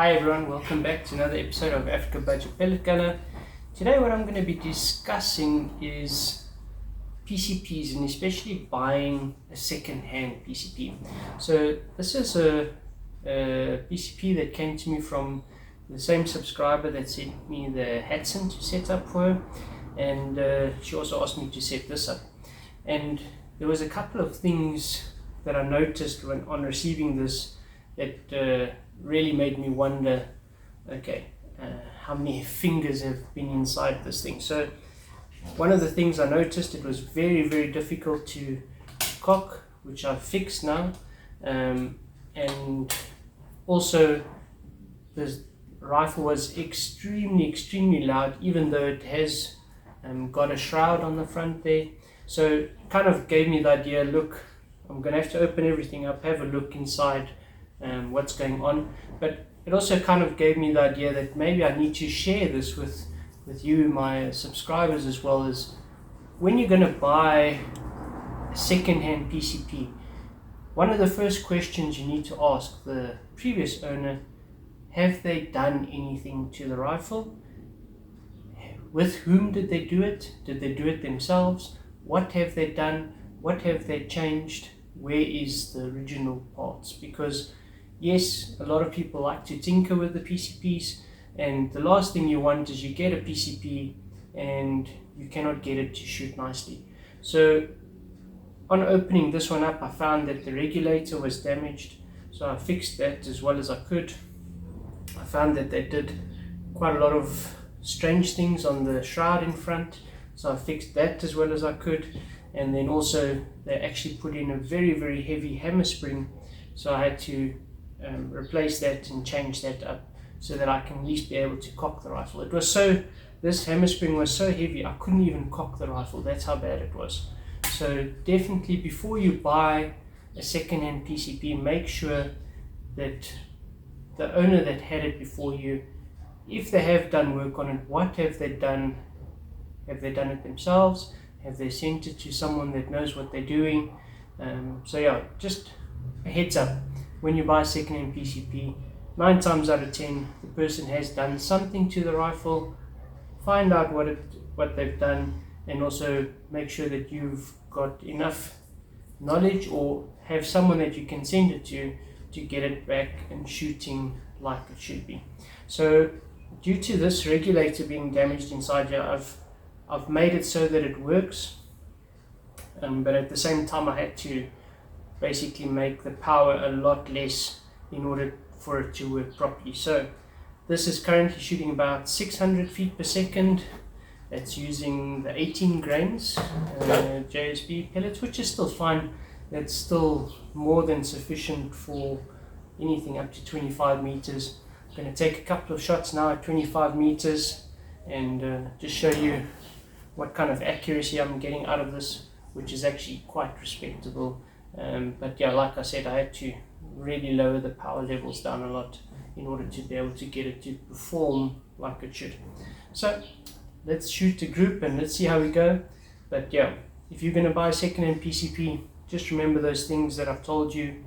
Hi everyone, welcome back to another episode of Africa Budget Pellet Gunner. Today what I'm going to be discussing is PCPs and especially buying a second-hand PCP. So this is a PCP that came to me from the same subscriber that sent me the Hudson to set up for her, and she also asked me to set this up. And there was a couple of things that I noticed when on receiving this that really made me wonder, okay, how many fingers have been inside this thing. So one of the things I noticed, it was very, very difficult to cock, which I've fixed now, and also the rifle was extremely loud, even though it has got a shroud on the front there. So it kind of gave me the idea, look, I'm going to have to open everything up, have a look inside what's going on. But it also kind of gave me the idea that maybe I need to share this with you, my subscribers, as well. As when you're going to buy a second-hand PCP, one of the first questions you need to ask the previous owner, have they done anything to the rifle? With whom did they do it? Did they do it themselves? What have they done? What have they changed? Where is the original parts? Because yes, a lot of people like to tinker with the PCPs, and the last thing you want is you get a PCP and you cannot get it to shoot nicely. So on opening this one up, I found that the regulator was damaged, so I fixed that as well as I could. I found that they did quite a lot of strange things on the shroud in front, so I fixed that as well as I could. And then also they actually put in a very heavy hammer spring, so I had to replace that and change that up so that I can at least be able to cock the rifle. This hammer spring was so heavy I couldn't even cock the rifle, that's how bad it was. So definitely before you buy a second-hand PCP, make sure that the owner that had it before you, if they have done work on it, what have they done? Have they done it themselves? Have they sent it to someone that knows what they're doing? So yeah, just a heads up. When you buy a second-hand PCP, 9 times out of 10, the person has done something to the rifle. Find out what they've done, and also make sure that you've got enough knowledge or have someone that you can send it to get it back and shooting like it should be. So due to this regulator being damaged inside here, I've made it so that it works, but at the same time I had to basically make the power a lot less in order for it to work properly. So this is currently shooting about 600 feet per second. It's using the 18 grains JSB pellets, which is still fine. That's still more than sufficient for anything up to 25 meters. I'm going to take a couple of shots now at 25 meters and just show you what kind of accuracy I'm getting out of this, which is actually quite respectable. But yeah, like I said, I had to really lower the power levels down a lot in order to be able to get it to perform like it should. So let's shoot a group and let's see how we go. But yeah, if you're going to buy a second-hand PCP, just remember those things that I've told you.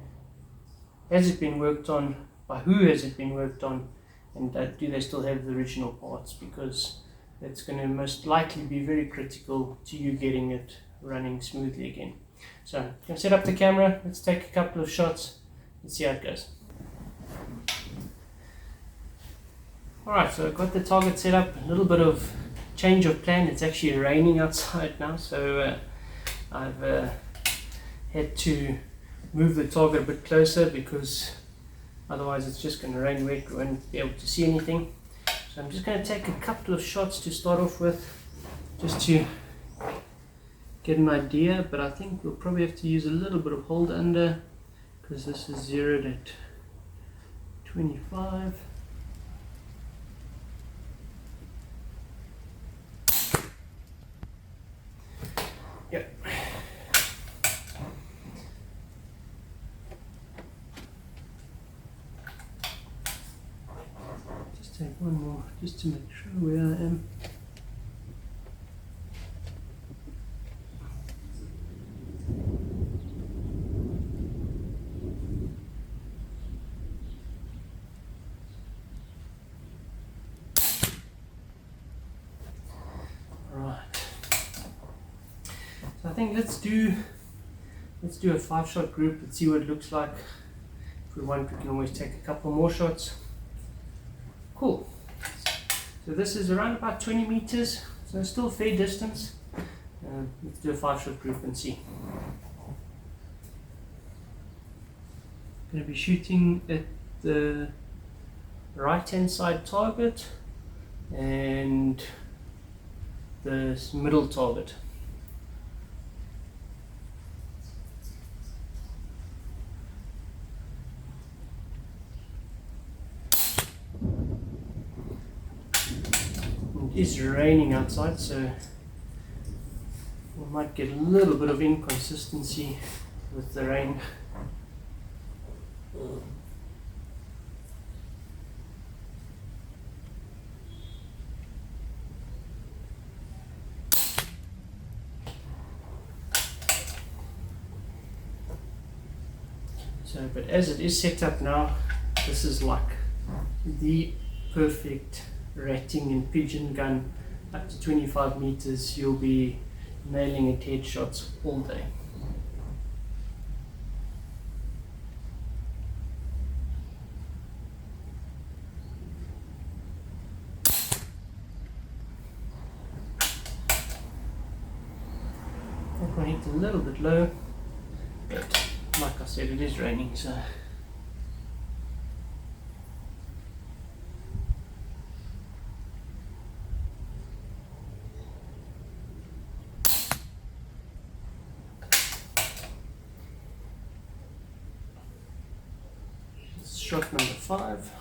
Has it been worked on? By who has it been worked on? And do they still have the original parts? Because that's going to most likely be very critical to you getting it running smoothly again. So I'm going to set up the camera, let's take a couple of shots and see how it goes. Alright, so I've got the target set up, a little bit of change of plan. It's actually raining outside now, so I've had to move the target a bit closer because otherwise it's just going to rain wet, we won't be able to see anything. So I'm just going to take a couple of shots to start off with, just to get an idea, but I think we'll probably have to use a little bit of hold under because this is zeroed at 25. Yep. Just take one more just to make sure where I am. I think let's do a 5-shot group. Let's see what it looks like. If we want, we can always take a couple more shots. Cool. So this is around about 20 meters, so still fair distance. Let's do a 5-shot group and see. Going to be shooting at the right hand side target and the middle target. It is raining outside, so we might get a little bit of inconsistency with the rain. So, but as it is set up now, this is like the perfect ratting and pigeon gun. Up to 25 meters, you'll be nailing it headshots all day. That one hit a little bit low, but like I said, it is raining, so. Shot number 5.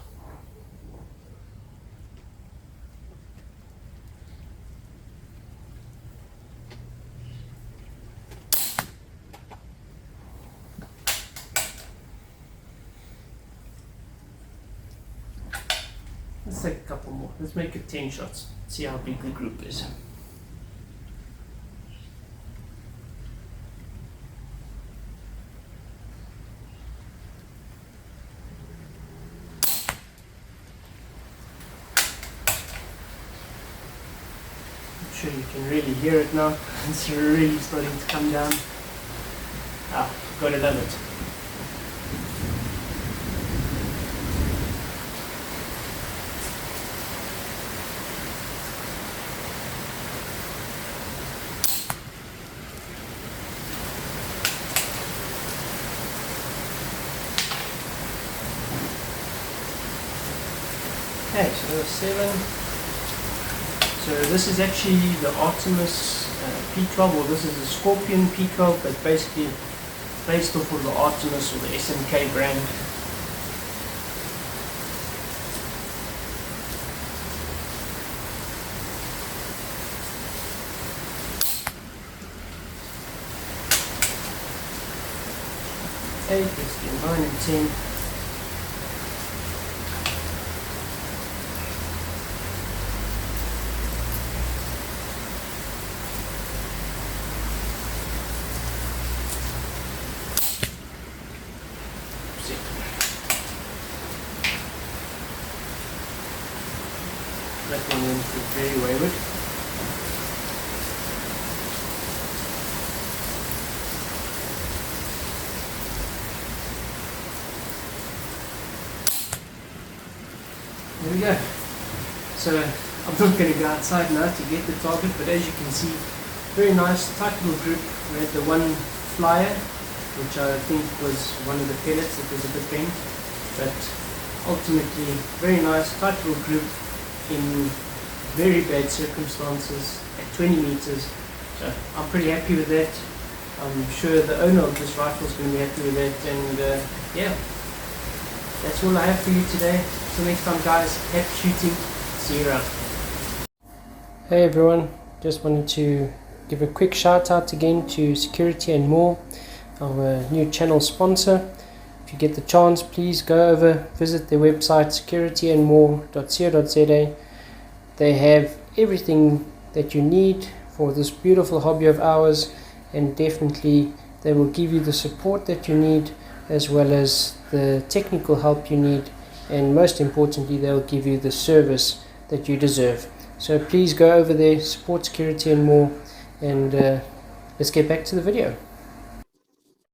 Let's take a couple more. Let's make it 10 shots. See how big the group is. Sure you can really hear it now. It's really starting to come down. Gotta love it. Okay, so 7. So this is actually the Artemis P12, or this is the Scorpion P12, but basically based off of the Artemis or the SMK brand. Let's do 9 and 10. That one went very wayward. There we go. So I'm not going to go outside now to get the target, but as you can see, very nice, tight little group. We had the one flyer, which I think was one of the pellets that was a bit bent, but ultimately very nice, tight little group in very bad circumstances at 20 meters. So I'm pretty happy with that. I'm sure the owner of this rifle is going to be happy with that, and yeah, that's all I have for you today. Till next time guys, happy shooting, see you around. Hey everyone, just wanted to give a quick shout out again to Security and More, our new channel sponsor. If you get the chance, please go over, visit their website securityandmore.co.za. They have everything that you need for this beautiful hobby of ours, and definitely they will give you the support that you need as well as the technical help you need, and most importantly they'll give you the service that you deserve. So please go over there, support Security and More, and let's get back to the video.